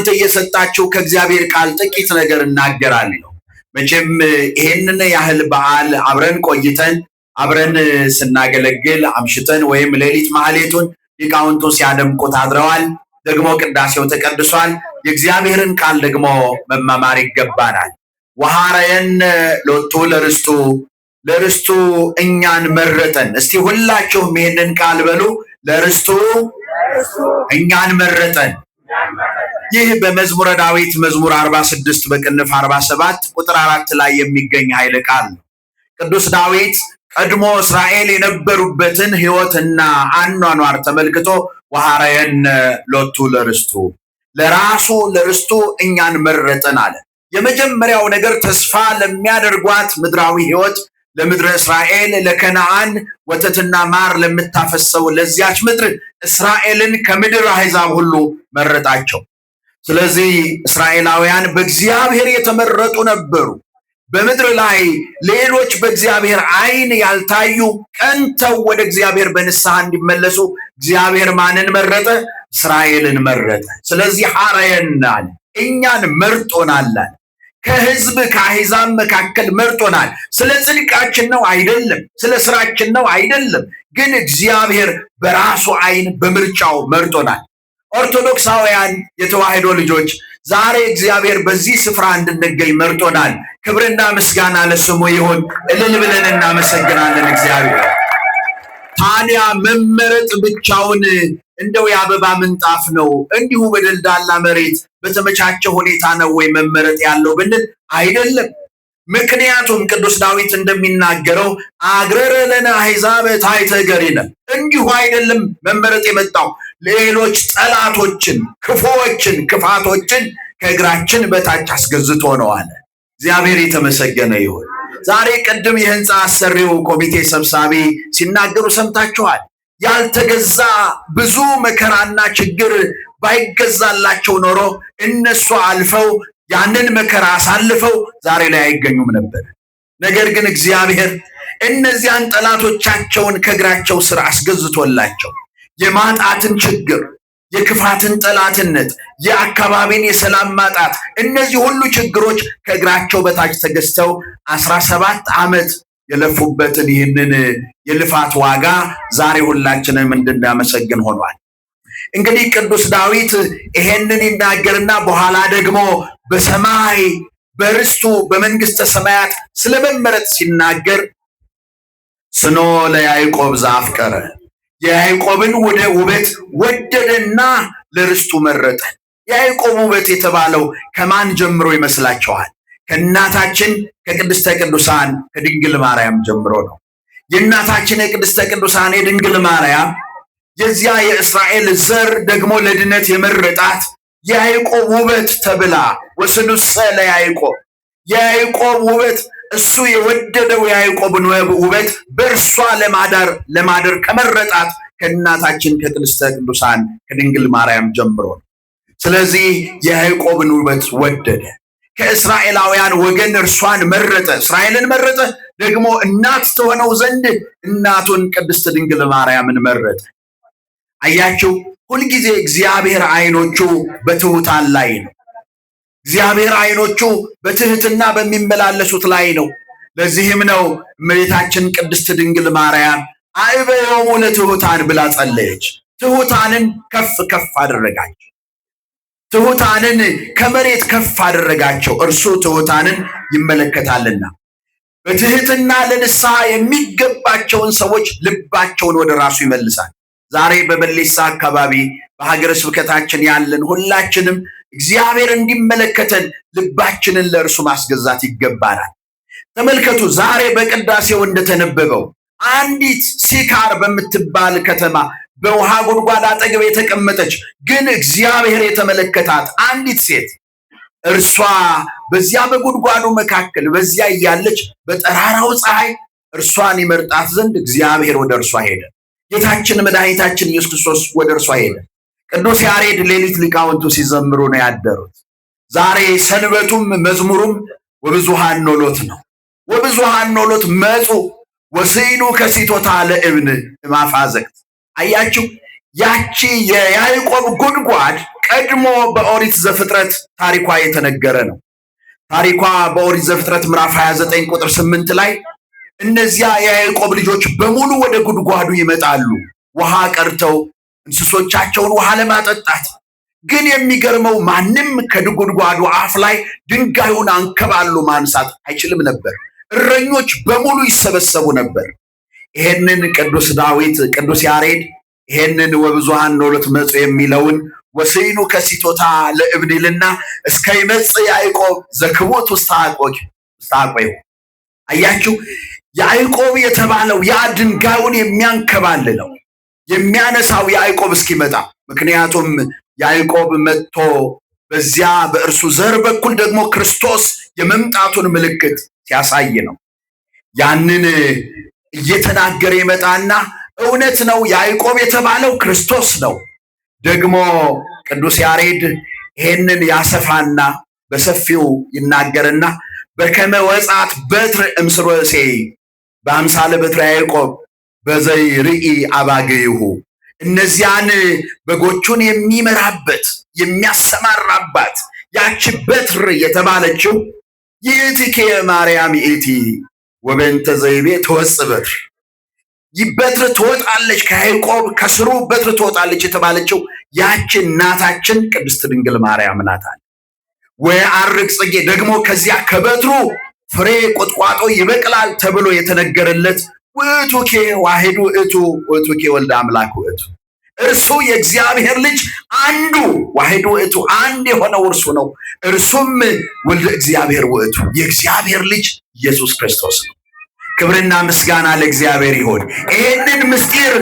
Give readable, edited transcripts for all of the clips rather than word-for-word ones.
ለእናንተ እየሰጣችሁ ከእግዚአብሔር ቃል ጥቂት ነገር እናገራለሁ። መቼም ይሄንን ያህል በዓል አብረን ቆይተን አብረን ስናገለግል አምሽተን ወይም ሌሊት ማህሌቱን ሊቃውንቱ ሲያደምቁት አድረዋል። ደግሞ ቅዳሴው ተቀድሷል። የእግዚአብሔርን ቃል ደግሞ መማማር ይገባናል። ወሐረየን ሎቱ ለርስቱ እኛን መረጠን። እስቲ ሁላችሁም ይሄንን ቃል በሉ። ለርስቱ እኛን መረጠን። ይህ በመዝሙረ ዳዊት መዝሙር 46 በቅንፍ 47 ቁጥር 4 ላይ የሚገኝ ኃይለ ቃል ነው። ቅዱስ ዳዊት ቀድሞ እስራኤል የነበሩበትን ሕይወትና አኗኗር ተመልክቶ ወሐረየን ሎቱ ለራሱ ለርስቱ እኛን መረጠን አለ። የመጀመሪያው ነገር ተስፋ ለሚያደርጓት ምድራዊ ሕይወት ለምድረ እስራኤል ለከነዓን ወተትና ማር ለምታፈሰው ለዚያች ምድር እስራኤልን ከምድር አሕዛብ ሁሉ መረጣቸው። ስለዚህ እስራኤላውያን በእግዚአብሔር የተመረጡ ነበሩ። በምድር ላይ ሌሎች በእግዚአብሔር ዓይን ያልታዩ ቀንተው ወደ እግዚአብሔር በንስሐ እንዲመለሱ እግዚአብሔር ማንን መረጠ? እስራኤልን መረጠ። ስለዚህ ሐረየን አለ፣ እኛን መርጦናል። ከሕዝብ ከአሕዛብ መካከል መርጦናል። ስለ ጽድቃችን ነው አይደለም፣ ስለ ስራችን ነው አይደለም። ግን እግዚአብሔር በራሱ ዓይን በምርጫው መርጦናል። ኦርቶዶክሳውያን የተዋሕዶ ልጆች ዛሬ እግዚአብሔር በዚህ ስፍራ እንድንገኝ መርጦናል። ክብርና ምስጋና ለስሙ ይሁን። እልል ብለን እናመሰግናለን እግዚአብሔር። ታዲያ መመረጥ ብቻውን እንደው የአበባ ምንጣፍ ነው እንዲሁ በደልዳላ መሬት በተመቻቸ ሁኔታ ነው ወይ መመረጥ ያለው ብንል አይደለም። ምክንያቱም ቅዱስ ዳዊት እንደሚናገረው አግረረ ለነ አሕዛብ ታሕተ እገሪነ፣ እንዲሁ አይደለም መመረጥ የመጣው ሌሎች ጠላቶችን፣ ክፉዎችን፣ ክፋቶችን ከእግራችን በታች አስገዝቶ ነው አለ። እግዚአብሔር የተመሰገነ ይሁን። ዛሬ ቅድም የህንፃ አሰሪው ኮሚቴ ሰብሳቢ ሲናገሩ ሰምታችኋል። ያልተገዛ ብዙ መከራና ችግር ባይገዛላቸው ኖሮ እነሱ አልፈው ያንን መከራ አሳልፈው ዛሬ ላይ አይገኙም ነበር። ነገር ግን እግዚአብሔር እነዚያን ጠላቶቻቸውን ከእግራቸው ስር አስገዝቶላቸው የማጣትን ችግር፣ የክፋትን ጠላትነት፣ የአካባቢን የሰላም ማጣት፣ እነዚህ ሁሉ ችግሮች ከእግራቸው በታች ተገዝተው 17 ዓመት የለፉበትን ይህንን የልፋት ዋጋ ዛሬ ሁላችንም እንድናመሰግን ሆኗል። እንግዲህ ቅዱስ ዳዊት ይሄንን ይናገርና በኋላ ደግሞ በሰማይ በርስቱ በመንግስተ ሰማያት ስለመመረጥ ሲናገር ስኖ ለያዕቆብ ዘአፍቀረ፣ የያዕቆብን ውበት ወደደና ለርስቱ መረጠ። የያዕቆብ ውበት የተባለው ከማን ጀምሮ ይመስላችኋል? ከእናታችን ከቅድስተ ቅዱሳን ከድንግል ማርያም ጀምሮ ነው። የእናታችን የቅድስተ ቅዱሳን የድንግል ማርያም የዚያ የእስራኤል ዘር ደግሞ ለድነት የመረጣት የያዕቆብ ውበት ተብላ ወስኑሰ ለያዕቆብ፣ የያዕቆብ ውበት እሱ የወደደው የያዕቆብን ውበት በእርሷ ለማደር ከመረጣት ከእናታችን ከቅድስተ ቅዱሳን ከድንግል ማርያም ጀምሮ ነው። ስለዚህ የያዕቆብን ውበት ወደደ። ከእስራኤላውያን ወገን እርሷን መረጠ፣ እስራኤልን መረጠ። ደግሞ እናት ትሆነው ዘንድ እናቱን ቅድስት ድንግል ማርያምን መረጠ። አያችሁ፣ ሁልጊዜ እግዚአብሔር ዓይኖቹ በትሑታን ላይ ነው። እግዚአብሔር ዓይኖቹ በትህትና በሚመላለሱት ላይ ነው። ለዚህም ነው እመቤታችን ቅድስት ድንግል ማርያም አዕበዮሙ ለትሑታን ብላ ጸለየች። ትሑታንን ከፍ ከፍ አደረጋቸው። ትሑታንን ከመሬት ከፍ አደረጋቸው። እርሱ ትሑታንን ይመለከታልና በትህትና ለንስሐ የሚገባቸውን ሰዎች ልባቸውን ወደ ራሱ ይመልሳል። ዛሬ በበሌሳ አካባቢ በሀገረ ስብከታችን ያለን ሁላችንም እግዚአብሔር እንዲመለከተን ልባችንን ለእርሱ ማስገዛት ይገባናል። ተመልከቱ፣ ዛሬ በቅዳሴው እንደተነበበው አንዲት ሲካር በምትባል ከተማ በውሃ ጉድጓድ አጠገብ የተቀመጠች ግን እግዚአብሔር የተመለከታት አንዲት ሴት፣ እርሷ በዚያ በጉድጓዱ መካከል በዚያ እያለች በጠራራው ፀሐይ እርሷን ይመርጣት ዘንድ እግዚአብሔር ወደ እርሷ ሄደ። ጌታችን መድኃኒታችን ኢየሱስ ክርስቶስ ወደ እርሷ ሄደ። ቅዱስ ያሬድ ሌሊት ሊቃውንቱ ሲዘምሩ ነው ያደሩት። ዛሬ ሰንበቱም መዝሙሩም ወብዙሃን ኖሎት ነው። ወብዙሃን ኖሎት መጹ ወስኢኑ ከሲቶታ ለእብን ማፋዘቅት። አያችሁ፣ ያቺ የያዕቆብ ጉድጓድ ቀድሞ በኦሪት ዘፍጥረት ታሪኳ የተነገረ ነው። ታሪኳ በኦሪት ዘፍጥረት ምዕራፍ 29 ቁጥር 8 ላይ እነዚያ የያዕቆብ ልጆች በሙሉ ወደ ጉድጓዱ ይመጣሉ ውሃ ቀርተው እንስሶቻቸውን ውሃ ለማጠጣት። ግን የሚገርመው ማንም ከጉድጓዱ አፍ ላይ ድንጋዩን አንከባሎ ማንሳት አይችልም ነበር። እረኞች በሙሉ ይሰበሰቡ ነበር። ይሄንን ቅዱስ ዳዊት ቅዱስ ያሬድ ይሄንን ወብዙሃን ኖሎት መጽ የሚለውን ወስይኑ ከሲቶታ ለእብኒልና እስከ ይመጽእ ያዕቆብ ዘክቡት ውስተ አቆዩ። አያችሁ፣ ያዕቆብ የተባለው ያ ድንጋዩን የሚያንከባልለው የሚያነሳው ያዕቆብ እስኪመጣ። ምክንያቱም ያዕቆብ መጥቶ በዚያ በእርሱ ዘር በኩል ደግሞ ክርስቶስ የመምጣቱን ምልክት ሲያሳይ ነው። ያንን እየተናገረ ይመጣና እውነት ነው ያዕቆብ የተባለው ክርስቶስ ነው። ደግሞ ቅዱስ ያሬድ ይሄንን ያሰፋና በሰፊው ይናገርና በከመ ወጻት በትር እምስሮ እሴይ በአምሳለ በትረ ያዕቆብ በዘይርኢ አባግይሁ። እነዚያን በጎቹን የሚመራበት የሚያሰማራባት ያቺ በትር የተባለችው ይእቲኬ ማርያም ይእቲ ወበእንተ ዘይቤ ትወፅእ በትር፣ ይህ በትር ትወጣለች ከያዕቆብ ከስሩ በትር ትወጣለች የተባለችው ያቺ እናታችን ቅድስት ድንግል ማርያም ናት። ወየዐርግ ጽጌ፣ ደግሞ ከዚያ ከበትሩ ፍሬ ቁጥቋጦ ይበቅላል ተብሎ የተነገረለት ውእቱኬ ዋሕዱ ውእቱ ውእቱኬ ወልደ አምላክ ውእቱ፣ እርሱ የእግዚአብሔር ልጅ አንዱ ዋሕዱ ውእቱ አንድ የሆነው እርሱ ነው። እርሱም ወልደ እግዚአብሔር ውእቱ የእግዚአብሔር ልጅ ኢየሱስ ክርስቶስ ነው። ክብርና ምስጋና ለእግዚአብሔር ይሆን። ይህንን ምስጢር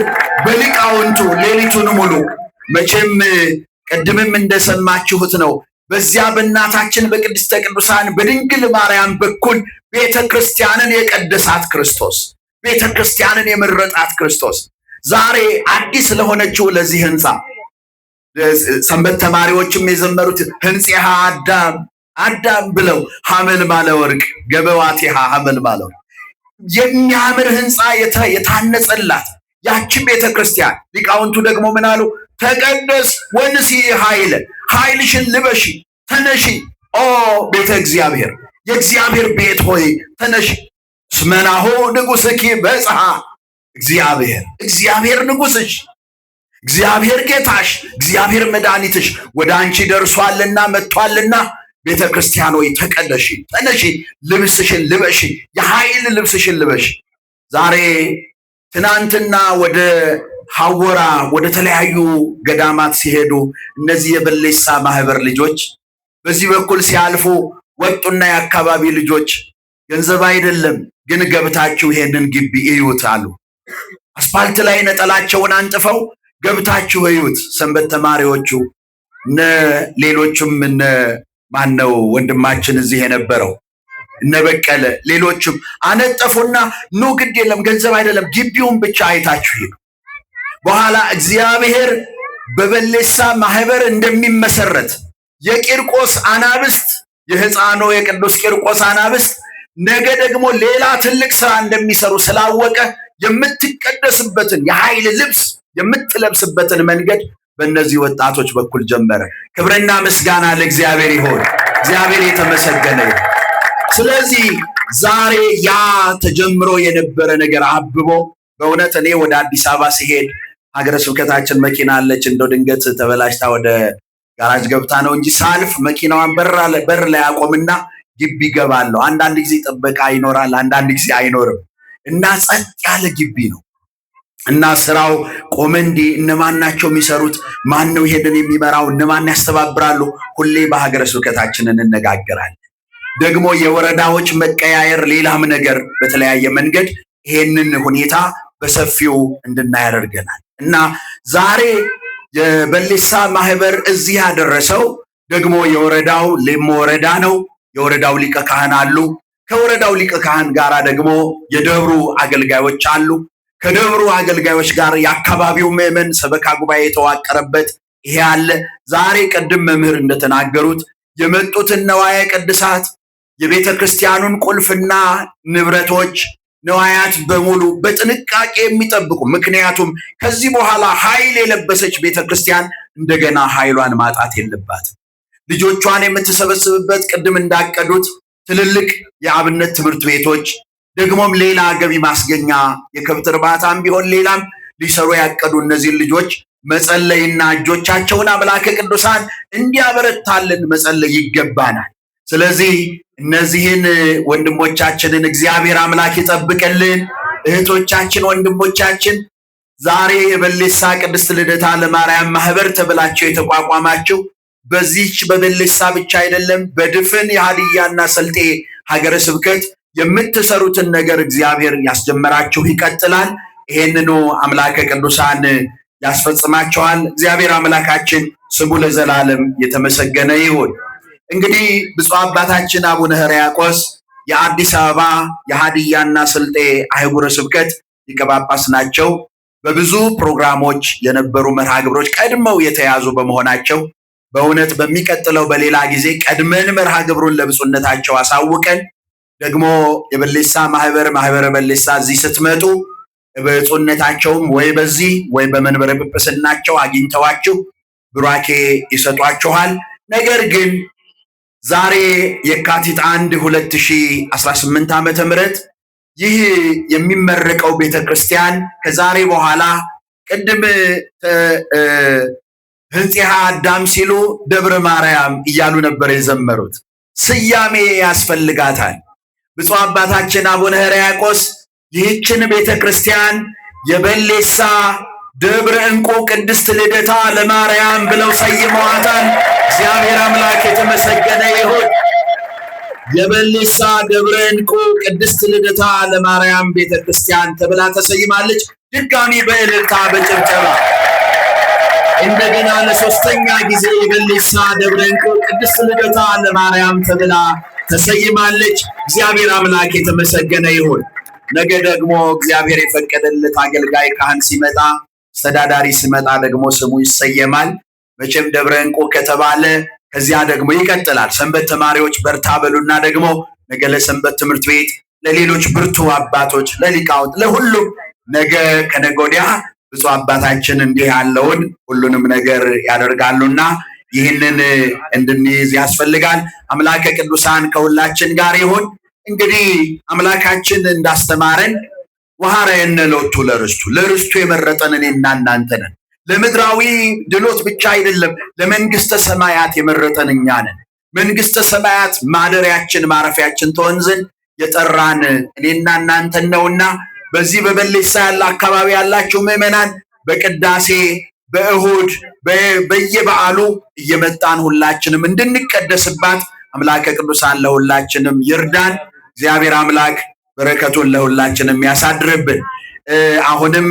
በሊቃውንቱ ሌሊቱን ሙሉ መቼም ቅድምም እንደሰማችሁት ነው። በዚያ በእናታችን በቅድስተ ቅዱሳን በድንግል ማርያም በኩል ቤተ ክርስቲያንን የቀደሳት ክርስቶስ፣ ቤተ ክርስቲያንን የመረጣት ክርስቶስ ዛሬ አዲስ ለሆነችው ለዚህ ህንፃ ሰንበት ተማሪዎችም የዘመሩት ህንፄሃ አዳም አዳም ብለው ሐመልማለ ወርቅ ገበዋቴሃ ሐመልማለ ወርቅ፣ የሚያምር ህንፃ የታነጸላት ያቺ ቤተ ክርስቲያን። ሊቃውንቱ ደግሞ ምን አሉ? ተቀደስ ወንሲ ኃይለ፣ ኃይልሽን ልበሺ ተነሺ፣ ኦ ቤተ እግዚአብሔር የእግዚአብሔር ቤት ሆይ ተነሺ። ስመናሆ ንጉሥኪ በጽሐ፣ እግዚአብሔር ንጉሥሽ፣ እግዚአብሔር ጌታሽ፣ እግዚአብሔር መድኃኒትሽ ወደ አንቺ ደርሷልና መጥቷልና ቤተ ክርስቲያን ሆይ ተቀደሺ፣ ተነሺ፣ ልብስሽን ልበሺ፣ የኃይል ልብስሽን ልበሺ። ዛሬ ትናንትና ወደ ሐወራ ወደ ተለያዩ ገዳማት ሲሄዱ እነዚህ የበሌሳ ማህበር ልጆች በዚህ በኩል ሲያልፉ ወጡና የአካባቢ ልጆች ገንዘብ አይደለም ግን ገብታችሁ ይሄንን ግቢ እዩት አሉ። አስፋልት ላይ ነጠላቸውን አንጥፈው ገብታችሁ እዩት። ሰንበት ተማሪዎቹ እነ ሌሎችም እነ ማነው ወንድማችን እዚህ የነበረው እነ በቀለ ሌሎችም አነጠፉና ኑ ግድ የለም ገንዘብ አይደለም ግቢውን ብቻ አይታችሁ ሂዱ። በኋላ እግዚአብሔር በበሌሳ ማህበር እንደሚመሰረት የቂርቆስ አናብስት የሕፃኑ የቅዱስ ቂርቆስ አናብስት ነገ ደግሞ ሌላ ትልቅ ስራ እንደሚሰሩ ስላወቀ የምትቀደስበትን የኃይል ልብስ የምትለብስበትን መንገድ በእነዚህ ወጣቶች በኩል ጀመረ። ክብርና ምስጋና ለእግዚአብሔር ይሁን። እግዚአብሔር የተመሰገነ ይሁን። ስለዚህ ዛሬ ያ ተጀምሮ የነበረ ነገር አብቦ በእውነት እኔ ወደ አዲስ አበባ ሲሄድ ሀገረ ስብከታችን መኪና አለች፣ እንደው ድንገት ተበላሽታ ወደ ጋራጅ ገብታ ነው እንጂ ሳልፍ መኪናዋን በር ላይ አቆምና ግቢ ገባለሁ። አንዳንድ ጊዜ ጥበቃ ይኖራል፣ አንዳንድ ጊዜ አይኖርም እና ጸጥ ያለ ግቢ ነው እና ስራው ቆመንዲ እነማን ናቸው የሚሰሩት? ማን ነው ይሄንን የሚመራው? እነማን ያስተባብራሉ? ሁሌ በሀገረ ስብከታችን እንነጋገራለን። ደግሞ የወረዳዎች መቀያየር ሌላም ነገር በተለያየ መንገድ ይሄንን ሁኔታ በሰፊው እንድናይ ያደርገናል እና ዛሬ የበሌሳ ማህበር እዚህ ያደረሰው ደግሞ የወረዳው ሌሞ ወረዳ ነው። የወረዳው ሊቀ ካህን አሉ። ከወረዳው ሊቀ ካህን ጋር ደግሞ የደብሩ አገልጋዮች አሉ። ከደብሩ አገልጋዮች ጋር የአካባቢው ምዕመን ሰበካ ጉባኤ የተዋቀረበት ይሄ አለ። ዛሬ ቅድም መምህር እንደተናገሩት የመጡትን ነዋየ ቅድሳት የቤተ ክርስቲያኑን ቁልፍና ንብረቶች ነዋያት በሙሉ በጥንቃቄ የሚጠብቁ። ምክንያቱም ከዚህ በኋላ ኃይል የለበሰች ቤተክርስቲያን እንደገና ኃይሏን ማጣት የለባትም። ልጆቿን የምትሰበስብበት ቅድም እንዳቀዱት ትልልቅ የአብነት ትምህርት ቤቶች ደግሞም ሌላ ገቢ ማስገኛ የከብት እርባታም ቢሆን ሌላም ሊሰሩ ያቀዱ እነዚህን ልጆች መጸለይና እጆቻቸውን አምላከ ቅዱሳን እንዲያበረታልን መጸለይ ይገባናል። ስለዚህ እነዚህን ወንድሞቻችንን እግዚአብሔር አምላክ ይጠብቅልን። እህቶቻችን፣ ወንድሞቻችን ዛሬ የበሌሳ ቅድስት ልደታ ለማርያም ማህበር ተብላችሁ የተቋቋማችሁ በዚህች በበሌሳ ብቻ አይደለም፣ በድፍን የሀዲያና ሰልጤ ሀገረ ስብከት የምትሰሩትን ነገር እግዚአብሔር ያስጀመራችሁ ይቀጥላል። ይሄንኑ አምላከ ቅዱሳን ያስፈጽማቸዋል። እግዚአብሔር አምላካችን ስሙ ለዘላለም የተመሰገነ ይሁን። እንግዲህ ብፁዕ አባታችን አቡነ ሕርያቆስ የአዲስ አበባ የሀዲያና ስልጤ አህጉረ ስብከት ሊቀ ጳጳስ ናቸው። በብዙ ፕሮግራሞች የነበሩ መርሃ ግብሮች ቀድመው የተያዙ በመሆናቸው በእውነት በሚቀጥለው በሌላ ጊዜ ቀድመን መርሃ ግብሩን ለብፁዕነታቸው አሳውቀን ደግሞ የበሌሳ ማህበረ በሌሳ እዚህ ስትመጡ ብፁዕነታቸውም ወይ በዚህ ወይ በመንበረ ጵጵስናቸው አግኝተዋችሁ ቡራኬ ይሰጧችኋል። ነገር ግን ዛሬ የካቲት 1 2018 ዓመተ ምህረት ይህ የሚመረቀው ቤተክርስቲያን ከዛሬ በኋላ ቅድም ህንጽሐ አዳም ሲሉ ደብረ ማርያም እያሉ ነበር የዘመሩት። ስያሜ ያስፈልጋታል። ብፁዕ አባታችን አቡነ ሕርያቆስ ይህችን ቤተክርስቲያን የበሌሳ ደብረ ዕንቁ ቅድስት ልደታ ለማርያም ብለው ሰይመዋታል። እግዚአብሔር አምላክ የተመሰገነ ይሁን። የበሌሳ ደብረ ዕንቁ ቅድስት ልደታ ለማርያም ቤተክርስቲያን ተብላ ተሰይማለች። ድጋሚ በእልልታ በጭብጨባ እንደገና ለሶስተኛ ጊዜ የበሌሳ ደብረ ዕንቁ ቅድስት ልደታ ለማርያም ተብላ ተሰይማለች። እግዚአብሔር አምላክ የተመሰገነ ይሁን። ነገ ደግሞ እግዚአብሔር የፈቀደለት አገልጋይ ካህን ሲመጣ አስተዳዳሪ ሲመጣ ደግሞ ስሙ ይሰየማል። መቼም ደብረ ዕንቁ ከተባለ ከዚያ ደግሞ ይቀጥላል። ሰንበት ተማሪዎች በርታ በሉና ደግሞ ነገ ለሰንበት ትምህርት ቤት፣ ለሌሎች ብርቱ አባቶች፣ ለሊቃውንት፣ ለሁሉም ነገ ከነገ ወዲያ ብፁዕ አባታችን እንዲህ ያለውን ሁሉንም ነገር ያደርጋሉና ይህንን እንድንይዝ ያስፈልጋል። አምላከ ቅዱሳን ከሁላችን ጋር ይሁን። እንግዲህ አምላካችን እንዳስተማረን ወሐረየነ ሎቱ ለርስቱ፣ ለርስቱ የመረጠን እኔና እናንተ ነን። ለምድራዊ ድሎት ብቻ አይደለም፣ ለመንግስተ ሰማያት የመረጠን እኛ ነን። መንግስተ ሰማያት ማደሪያችን ማረፊያችን ትሆን ዘንድ የጠራን እኔና እናንተን ነውና በዚህ በበሌሳ ያለ አካባቢ ያላችሁ ምዕመናን በቅዳሴ በእሁድ በየበዓሉ እየመጣን ሁላችንም እንድንቀደስባት አምላከ ቅዱሳን ለሁላችንም ይርዳን። እግዚአብሔር አምላክ በረከቱን ለሁላችንም ያሳድርብን። አሁንም